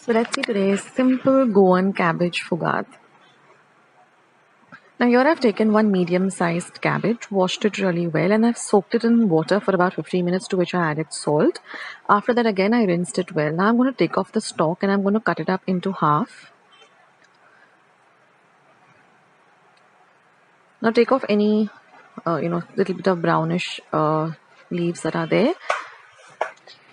So let's see today's simple Goan cabbage foogath. Now here I've taken one medium-sized cabbage, washed it really well, and I've soaked it in water for about 15 minutes, to which I added salt. After that again I rinsed it well. Now I'm going to take off the stalk and I'm going to cut it up into half. Now take off any little bit of brownish leaves that are there.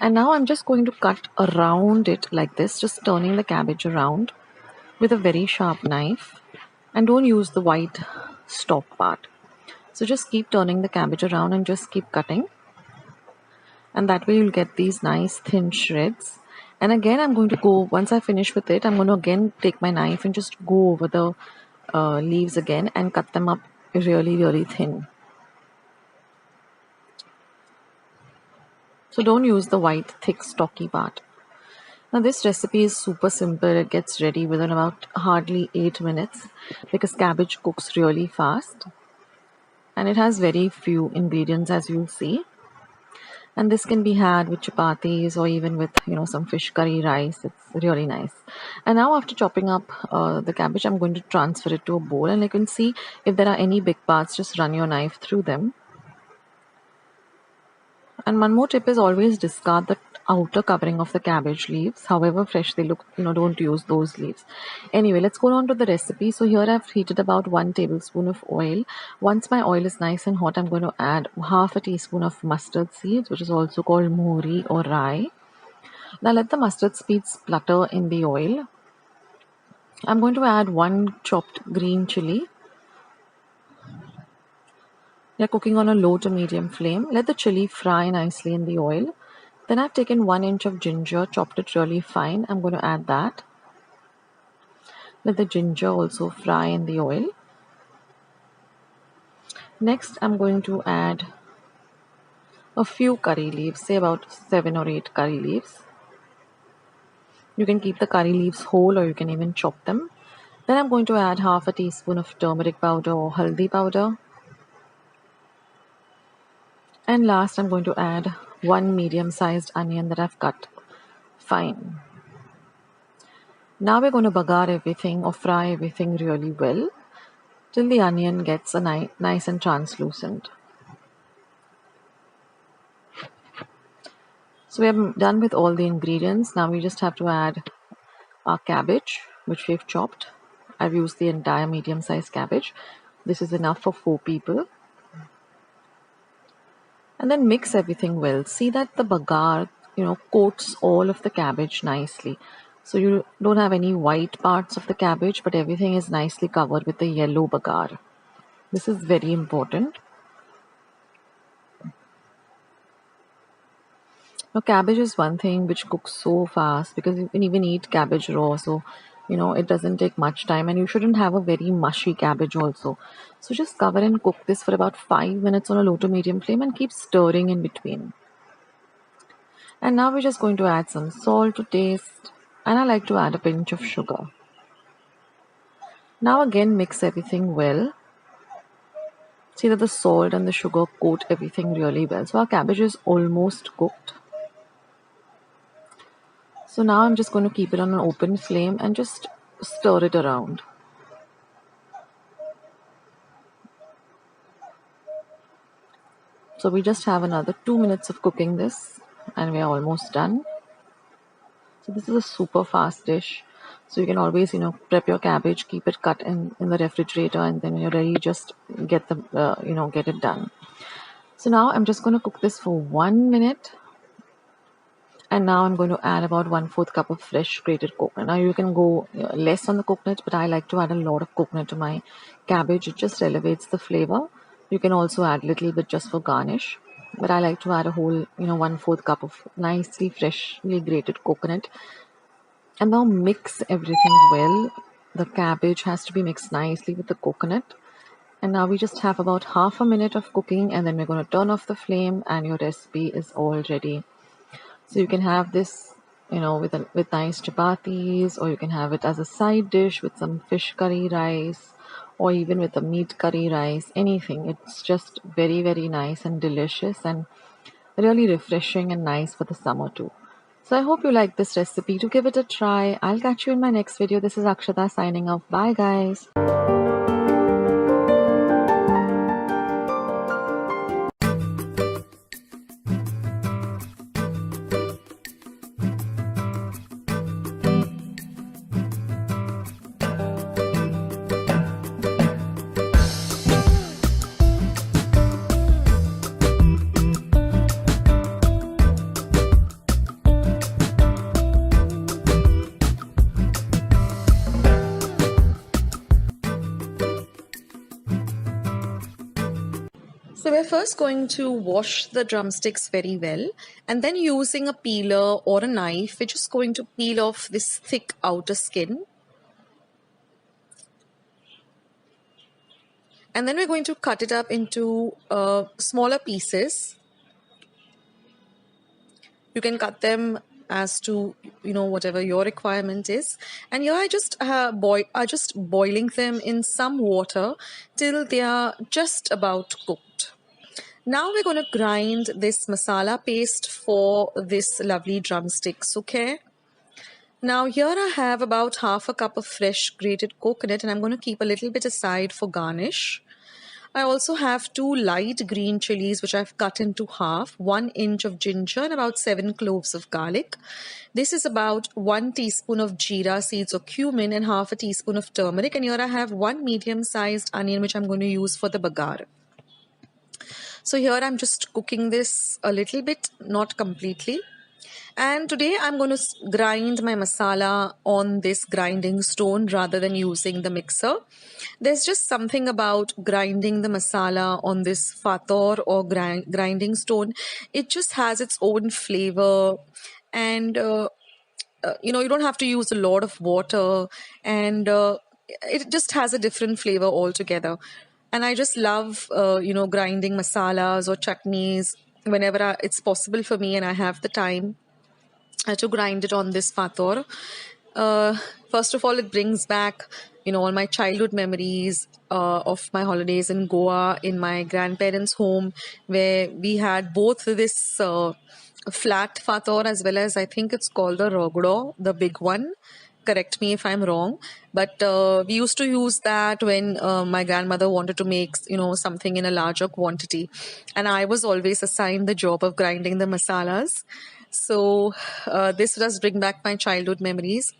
And now I'm just going to cut around it like this, just turning the cabbage around with a very sharp knife. And don't use the white stalk part. So just keep turning the cabbage around and just keep cutting. And that way you'll get these nice thin shreds. And again, I'm going to go, once I finish with it, I'm going to again take my knife and just go over the leaves again and cut them up really, really thin. So don't use the white, thick, stocky part. Now this recipe is super simple. It gets ready within about hardly 8 minutes because cabbage cooks really fast. And it has very few ingredients, as you'll see. And this can be had with chapatis or even with some fish curry rice. It's really nice. And now after chopping up the cabbage, I'm going to transfer it to a bowl, and you can see if there are any big parts, just run your knife through them. And one more tip is always discard the outer covering of the cabbage leaves. However fresh they look, don't use those leaves. Anyway, let's go on to the recipe. So here I've heated about 1 tablespoon of oil. Once my oil is nice and hot, I'm going to add half a teaspoon of mustard seeds, which is also called mohri or rye. Now let the mustard seeds splutter in the oil. I'm going to add 1 chopped green chili. They're cooking on a low to medium flame. Let the chili fry nicely in the oil. Then I've taken 1 inch of ginger, chopped it really fine. I'm going to add that. Let the ginger also fry in the oil. Next, I'm going to add a few curry leaves, say about 7 or 8 curry leaves. You can keep the curry leaves whole or you can even chop them. Then I'm going to add half a teaspoon of turmeric powder or haldi powder. And last, I'm going to add 1 medium-sized onion that I've cut fine. Now we're going to bagar everything or fry everything really well till the onion gets a nice and translucent. So we are done with all the ingredients. Now we just have to add our cabbage, which we've chopped. I've used the entire medium-sized cabbage. This is enough for 4 people. And then mix everything well. See that the bagar, coats all of the cabbage nicely. So you don't have any white parts of the cabbage, but everything is nicely covered with the yellow bagar. This is very important. Now, cabbage is one thing which cooks so fast because you can even eat cabbage raw. So, it doesn't take much time, and you shouldn't have a very mushy cabbage also. So just cover and cook this for about 5 minutes on a low to medium flame and keep stirring in between. And now we're just going to add some salt to taste, and I like to add a pinch of sugar. Now again mix everything well. See that the salt and the sugar coat everything really well. So our cabbage is almost cooked. So now I'm just going to keep it on an open flame and just stir it around. So we just have another 2 minutes of cooking this and we are almost done. So this is a super fast dish. So you can always, prep your cabbage, keep it cut in the refrigerator, and then when you're ready, just get get it done. So now I'm just going to cook this for 1 minute. And now I'm going to add about 1/4 cup of fresh grated coconut. Now you can go less on the coconut, but I like to add a lot of coconut to my cabbage. It just elevates the flavor. You can also add a little bit just for garnish. But I like to add a whole, 1/4 cup of nicely freshly grated coconut. And now mix everything well. The cabbage has to be mixed nicely with the coconut. And now we just have about half a minute of cooking, and then we're going to turn off the flame and your recipe is all ready. So you can have this, with nice chapatis, or you can have it as a side dish with some fish curry rice, or even with a meat curry rice, anything. It's just very, very nice and delicious and really refreshing and nice for the summer too. So I hope you like this recipe. To give it a try, I'll catch you in my next video. This is Akshata signing off. Bye guys. So we're first going to wash the drumsticks very well, and then using a peeler or a knife, we're just going to peel off this thick outer skin. And then we're going to cut it up into smaller pieces. You can cut them as to whatever your requirement is. And here I just boiling them in some water till they are just about cooked. Now we're going to grind this masala paste for this lovely drumstick sukkhe. Now here I have about half a cup of fresh grated coconut, and I'm going to keep a little bit aside for garnish. I also have 2 light green chilies which I've cut into half, 1 inch of ginger and about 7 cloves of garlic. This is about 1 teaspoon of jeera seeds or cumin and half a teaspoon of turmeric. And here I have 1 medium-sized onion which I'm going to use for the bagar. So here I'm just cooking this a little bit, not completely. And today I'm going to grind my masala on this grinding stone rather than using the mixer. There's just something about grinding the masala on this fator or grinding stone. It just has its own flavor, and you don't have to use a lot of water, and it just has a different flavor altogether. And I just love grinding masalas or chutneys whenever it's possible for me and I have the time to grind it on this fator. First of all, it brings back all my childhood memories of my holidays in Goa, in my grandparents' home, where we had both this flat fator as well as, I think it's called the rogdo, the big one. Correct me if I'm wrong, but we used to use that when my grandmother wanted to make something in a larger quantity, and I was always assigned the job of grinding the masalas. So this does bring back my childhood memories.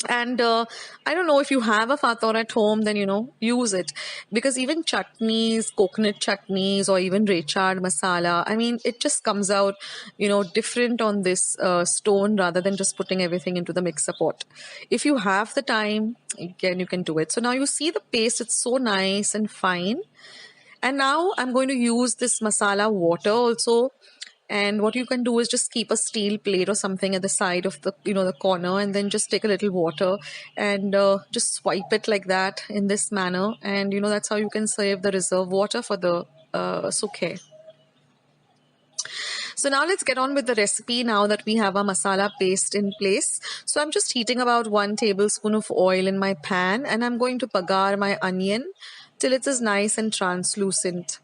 And I don't know, if you have a fator at home, then use it, because even chutneys, coconut chutneys, or even rechad masala, I mean, it just comes out different on this stone rather than just putting everything into the mixer pot. If you have the time, again, you can do it. So now you see the paste, it's so nice and fine. And now I'm going to use this masala water also. And what you can do is just keep a steel plate or something at the side of the the corner, and then just take a little water and just swipe it like that in this manner, and that's how you can save the reserve water for the sukkhe. So now let's get on with the recipe now that we have our masala paste in place. So I'm just heating about 1 tablespoon of oil in my pan, and I'm going to bagar my onion till it is nice and translucent.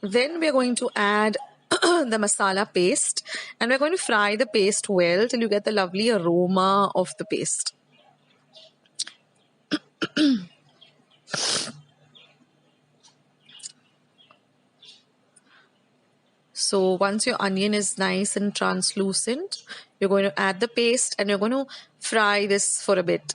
Then we're going to add the masala paste, and we're going to fry the paste well till you get the lovely aroma of the paste. So once your onion is nice and translucent, you're going to add the paste and you're going to fry this for a bit.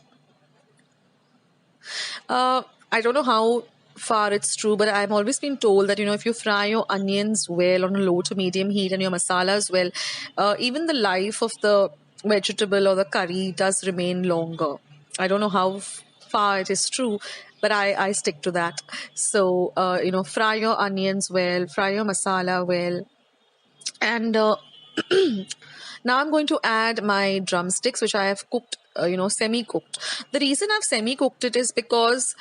I don't know how far it's true, but I've always been told that if you fry your onions well on a low to medium heat and your masala as well, even the life of the vegetable or the curry does remain longer. I don't know how far it is true, but I stick to that. So fry your onions well, fry your masala well, and now I'm going to add my drumsticks, which I have cooked, semi-cooked. The reason I've semi-cooked it is because,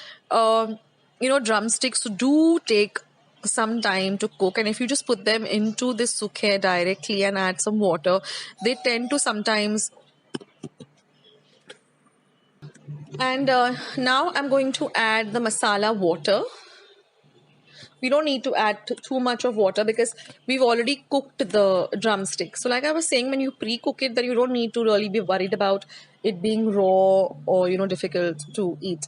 drumsticks do take some time to cook. And if you just put them into this sukkhe directly and add some water, they tend to sometimes... And now I'm going to add the masala water. we don't need to add too much of water because we've already cooked the drumstick. So like I was saying, when you pre-cook it, then you don't need to really be worried about it being raw or, you know, difficult to eat.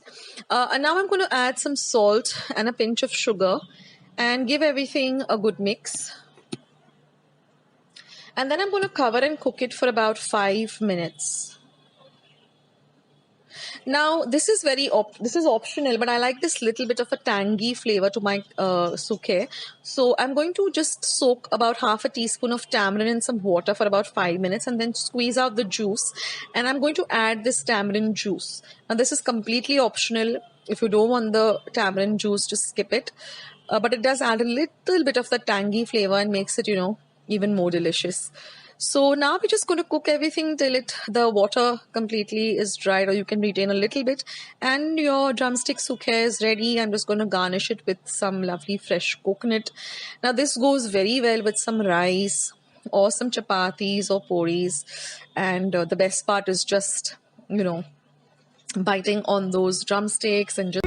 And now I'm going to add some salt and a pinch of sugar and give everything a good mix. And then I'm going to cover and cook it for about 5 minutes. Now this is this is optional, but I like this little bit of a tangy flavor to my sukkhe. So I'm going to just soak about half a teaspoon of tamarind in some water for about 5 minutes and then squeeze out the juice. And I'm going to add this tamarind juice. Now this is completely optional. If you don't want the tamarind juice, just skip it. But it does add a little bit of the tangy flavor and makes it, you know, even more delicious. So now we're just going to cook everything till the water completely is dried, or you can retain a little bit, and your drumstick sukkhe is ready. I'm just going to garnish it with some lovely fresh coconut. Now this goes very well with some rice or some chapatis or puris, and the best part is just, you know, biting on those drumsticks and just